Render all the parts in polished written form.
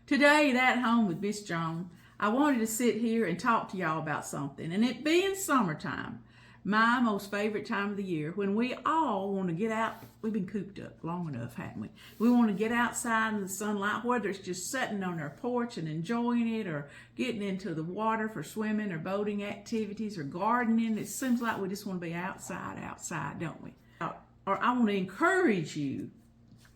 Today at Home with Miss Joan, I wanted to sit here and talk to y'all about something. And it being summertime, my most favorite time of the year, when we all want to get out. We've been cooped up long enough, haven't we? We want to get outside in the sunlight, whether it's just sitting on our porch and enjoying it, or getting into the water for swimming or boating activities or gardening. It seems like we just want to be outside, don't we? Or I want to encourage you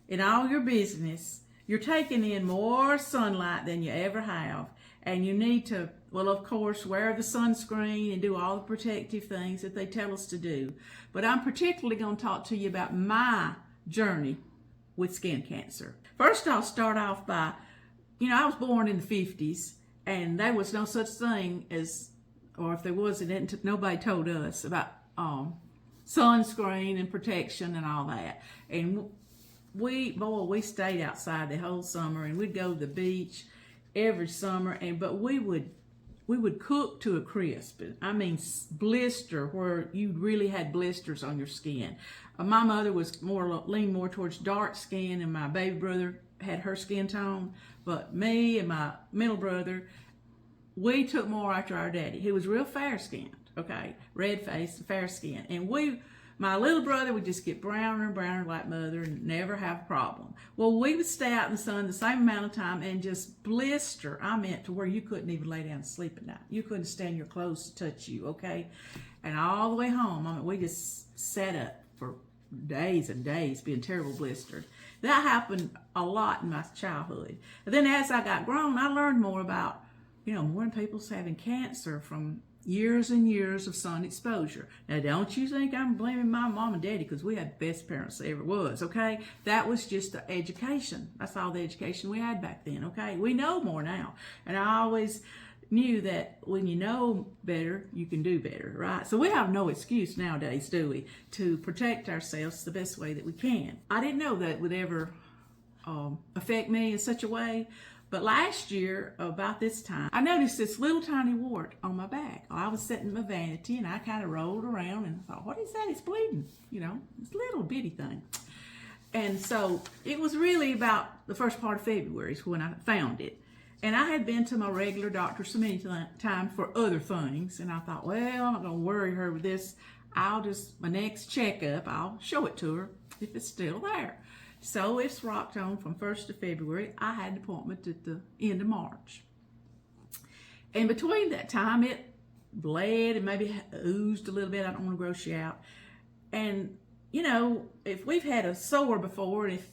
in all your business. You're taking in more sunlight than you ever have. And you need to, well, of course, wear the sunscreen and do all the protective things that they tell us to do. But I'm particularly going to talk to you about my journey with skin cancer. First, I'll start off by, I was born in the 50s, and there was no such thing as, or if there was, nobody told us about sunscreen and protection and all that. And we stayed outside the whole summer, and we'd go to the beach every summer, but we would cook to a crisp. I mean, blister, where you really had blisters on your skin. My mother was leaned more towards dark skin, and my baby brother had her skin tone. But me and my middle brother, we took more after our daddy. He was real fair skinned, okay, red face, fair skin, and my little brother would just get browner and browner like mother and never have a problem. Well, we would stay out in the sun the same amount of time and just blister. I meant to where you couldn't even lay down and sleep at night. You couldn't stand your clothes to touch you, okay? And all the way home, we just sat up for days and days being terrible blistered. That happened a lot in my childhood. And then as I got grown, I learned more about, more people's having cancer from years and years of sun exposure. Now, don't you think I'm blaming my mom and daddy, because we had the best parents there ever was, okay? That was just the education. That's all the education we had back then, okay? We know more now. And I always knew that when you know better, you can do better, right? So we have no excuse nowadays, do we, to protect ourselves the best way that we can. I didn't know that it would ever affect me in such a way. But last year, about this time, I noticed this little tiny wart on my back. I was sitting in my vanity, and I kind of rolled around and thought, what is that? It's bleeding, it's a little bitty thing. And so it was really about the first part of February is when I found it. And I had been to my regular doctor so many times for other things, and I thought, well, I'm not going to worry her with this. My next checkup, I'll show it to her if it's still there. So it's rocked on from 1st of February. I had an appointment at the end of March. And between that time, it bled and maybe oozed a little bit. I don't want to gross you out. And, if we've had a sore before, and if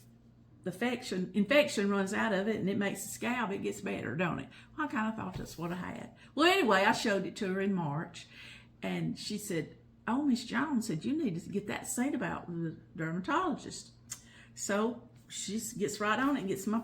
the infection runs out of it and it makes the scab, it gets better, don't it? Well, I kind of thought that's what I had. Well, anyway, I showed it to her in March, and she said, oh, Miss Joan said, you need to get that seen about with the dermatologist. So she gets right on it and gets me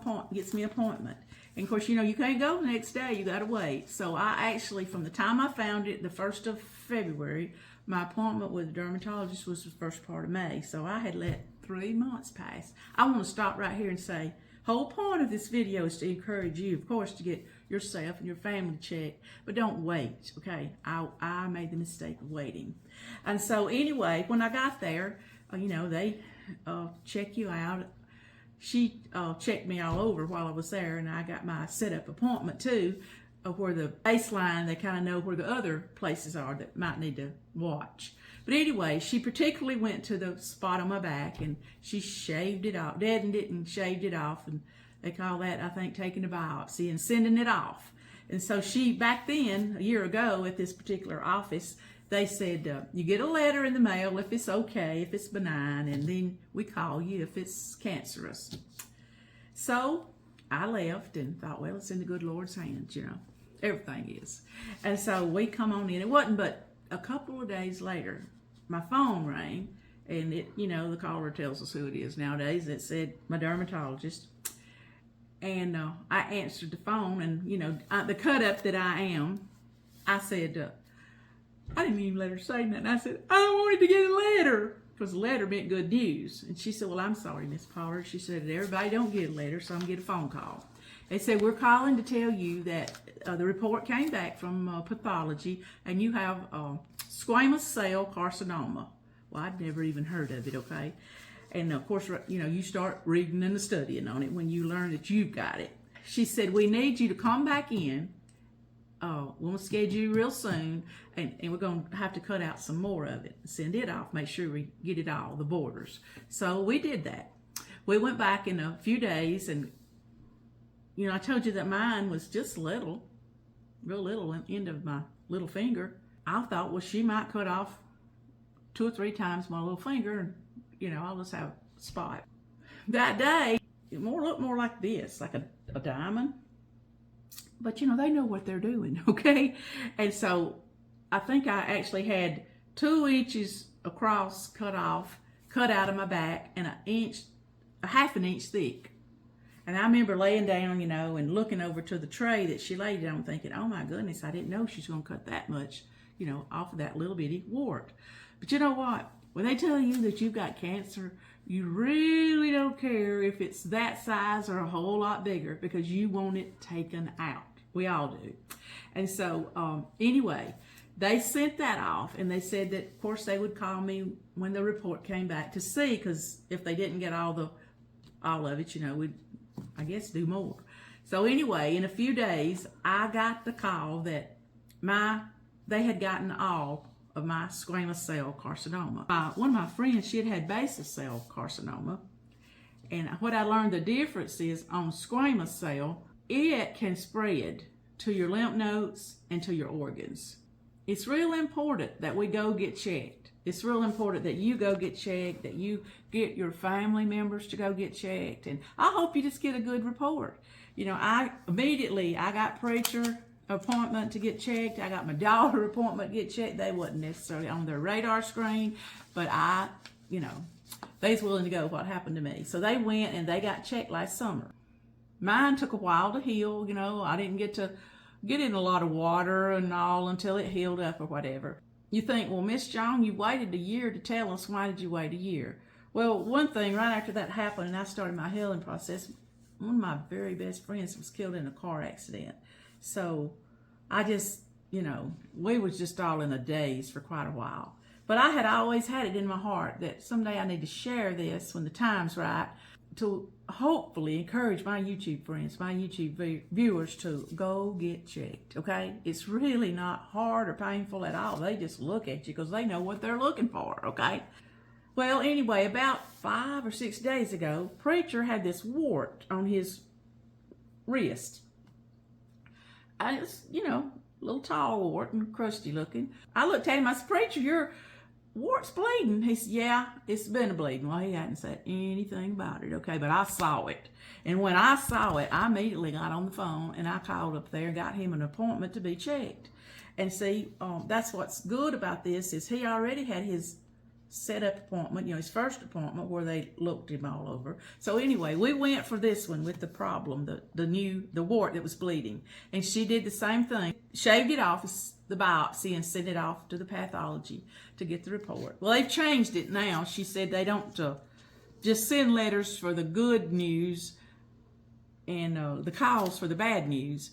an appointment. And of course, you can't go the next day. You got to wait. So I actually, from the time I found it, the 1st of February, my appointment with the dermatologist was the first part of May. So I had let 3 months pass. I want to stop right here and say, whole point of this video is to encourage you, of course, to get yourself and your family checked, but don't wait, okay? I made the mistake of waiting. And so anyway, when I got there, they check you out. She checked me all over while I was there, and I got my set-up appointment too, where the baseline, they kind of know where the other places are that might need to watch. But anyway, she particularly went to the spot on my back, and she shaved it off, deadened it and shaved it off, and they call that, I think, taking a biopsy and sending it off. And so back then, a year ago, at this particular office, they said, you get a letter in the mail if it's okay, if it's benign, and then we call you if it's cancerous. So I left and thought, well, it's in the good Lord's hands, everything is. And so we come on in. It wasn't but a couple of days later, my phone rang, and the caller tells us who it is nowadays. It said my dermatologist. And I answered the phone, and, the cut up that I am, I said, I didn't even let her say nothing. I said, I wanted to get a letter, because a letter meant good news. And she said, well, I'm sorry, Miss Pollard. She said, everybody don't get a letter, so I'm going to get a phone call. They said, we're calling to tell you that the report came back from pathology, and you have squamous cell carcinoma. Well, I'd never even heard of it, okay? And of course, you start reading and studying on it when you learn that you've got it. she said, we need you to come back in. We'll schedule you real soon, and we're going to have to cut out some more of it, send it off, make sure we get it all, the borders. So we did that. We went back in a few days, and you know, I told you that mine was just little, real little, end of my little finger. I thought, well, she might cut off 2 or 3 times my little finger, and you know, I'll just have a spot. That day, it looked more like this, like a diamond. But you know, they know what they're doing, okay? And so I think I actually had 2 inches across cut out of my back, and a half an inch thick. And I remember laying down, you know, and looking over to the tray that she laid on, thinking, oh my goodness, I didn't know she's going to cut that much, you know, off of that little bitty wart. But you know what? When they tell you that you've got cancer, you really don't care if it's that size or a whole lot bigger, because you want it taken out. We all do. And so anyway, they sent that off, and they said that, of course, they would call me when the report came back to see, because if they didn't get all of it, you know, we'd, I guess, do more. So anyway, in a few days, I got the call that they had gotten all of my squamous cell carcinoma. One of my friends, she had basal cell carcinoma, and what I learned the difference is on squamous cell, it can spread to your lymph nodes and to your organs. It's real important that we go get checked. It's real important that you go get checked, that you get your family members to go get checked. And I hope you just get a good report. You know, I got preacher appointment to get checked. I got my daughter appointment to get checked. They wasn't necessarily on their radar screen, but they was willing to go what happened to me. So they went and they got checked last summer. Mine took a while to heal, you know. I didn't get to get in a lot of water and all until it healed up or whatever. You think, well, Miss Joan, you waited a year to tell us. Why did you wait a year? Well, one thing, right after that happened and I started my healing process, one of my very best friends was killed in a car accident. So I just, you know, we was just all in a daze for quite a while. But I had always had it in my heart that someday I need to share this when the time's right, to hopefully encourage my YouTube friends, my YouTube viewers to go get checked, okay? It's really not hard or painful at all. They just look at you because they know what they're looking for, okay? Well, anyway, about 5 or 6 days ago, preacher had this wart on his wrist. And it's, you know, a little tall wart and crusty looking. I looked at him, I said, preacher, your wart's bleeding. He said, yeah, it's been a bleeding. Well, he hadn't said anything about it, okay, but I saw it. And when I saw it, I immediately got on the phone and I called up there and got him an appointment to be checked. And see, that's what's good about this is he already had his set up appointment, you know, his first appointment where they looked him all over. So anyway, we went for this one with the problem, the wart that was bleeding. And she did the same thing, shaved it off, the biopsy, and sent it off to the pathology to get the report. Well, they've changed it now. She said they don't just send letters for the good news and the calls for the bad news.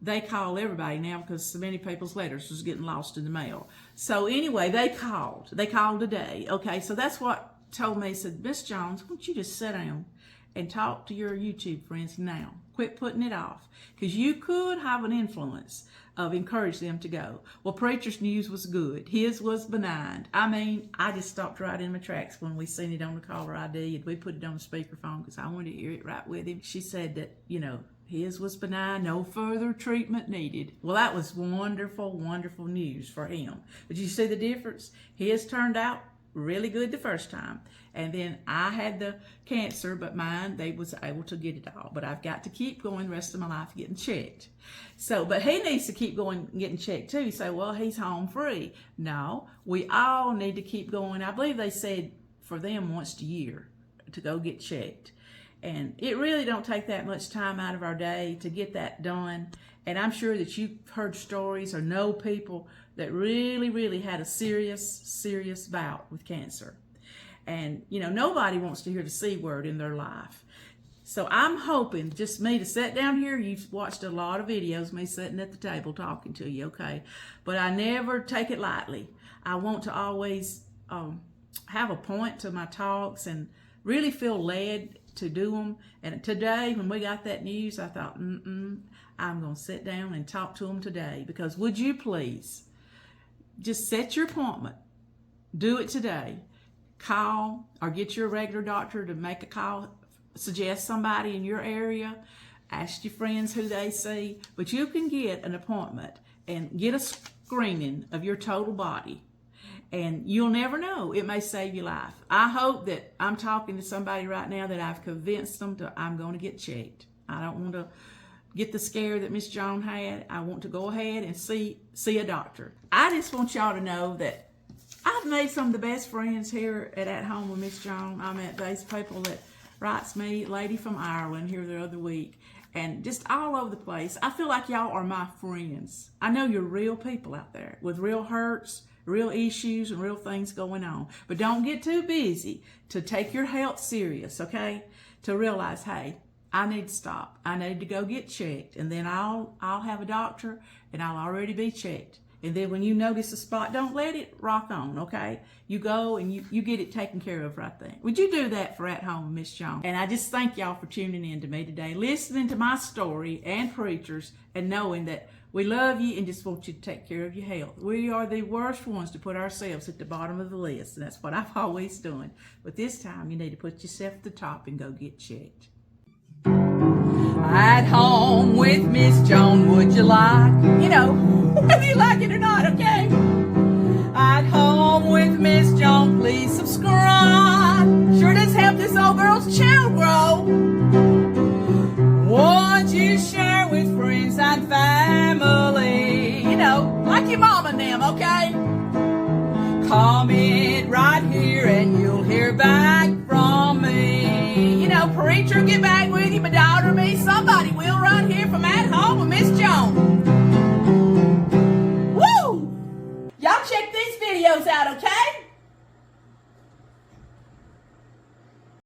They call everybody now because so many people's letters was getting lost in the mail. So anyway, they called today. Okay, so that's what told me, said, Miss Jones, why don't you just sit down and talk to your YouTube friends now. Quit putting it off, because you could have an influence of encourage them to go. Well, preacher's news was good. His was benign. I mean, I just stopped right in my tracks when we seen it on the caller ID and we put it on the speakerphone because I wanted to hear it right with him. She said that, you know, his was benign, no further treatment needed. Well, that was wonderful, wonderful news for him. But you see the difference? His turned out really good the first time. And then I had the cancer, but mine, they was able to get it all. But I've got to keep going the rest of my life getting checked. So, but he needs to keep going getting checked too. You say, well, he's home free. No, we all need to keep going. I believe they said for them once a year to go get checked. And it really don't take that much time out of our day to get that done. And I'm sure that you've heard stories or know people that really, really had a serious, serious bout with cancer. And, you know, nobody wants to hear the C word in their life. So I'm hoping just me to sit down here. You've watched a lot of videos, me sitting at the table talking to you, okay? But I never take it lightly. I want to always have a point to my talks and really feel led to do them. And today, when we got that news, I thought, I'm going to sit down and talk to them today. Because would you please just set your appointment. Do it today. Call or get your regular doctor to make a call. Suggest somebody in your area. Ask your friends who they see. But you can get an appointment and get a screening of your total body. And you'll never know. It may save your life. I hope that I'm talking to somebody right now that I've convinced them that I'm going to get checked. I don't want to get the scare that Miss Joan had. I want to go ahead and see a doctor. I just want y'all to know that I've made some of the best friends here at Home with Miss Joan. I met these people that writes me, lady from Ireland here the other week, and just all over the place. I feel like y'all are my friends. I know you're real people out there with real hurts, real issues, and real things going on. But don't get too busy to take your health serious, okay? To realize, hey, I need to stop. I need to go get checked, and then I'll have a doctor, and I'll already be checked. And then when you notice a spot, don't let it rock on, okay? You go and you get it taken care of right there. Would you do that for At Home with Miss Joan? And I just thank y'all for tuning in to me today, listening to my story and preachers, and knowing that we love you and just want you to take care of your health. We are the worst ones to put ourselves at the bottom of the list, and that's what I've always done. But this time, you need to put yourself at the top and go get checked. At Home with Miss Joan, would you like? You know, whether you like it or not, okay? At Home with Miss Joan, please subscribe. Sure does help this old girl's channel grow. Won't you share with friends and family? You know, like your mom and them, okay? Comment right here and you'll hear back from me. You know, preacher, get back with you, my daughter, me, somebody will right here from At Home with Miss Joan. Woo! Y'all check these videos out, okay?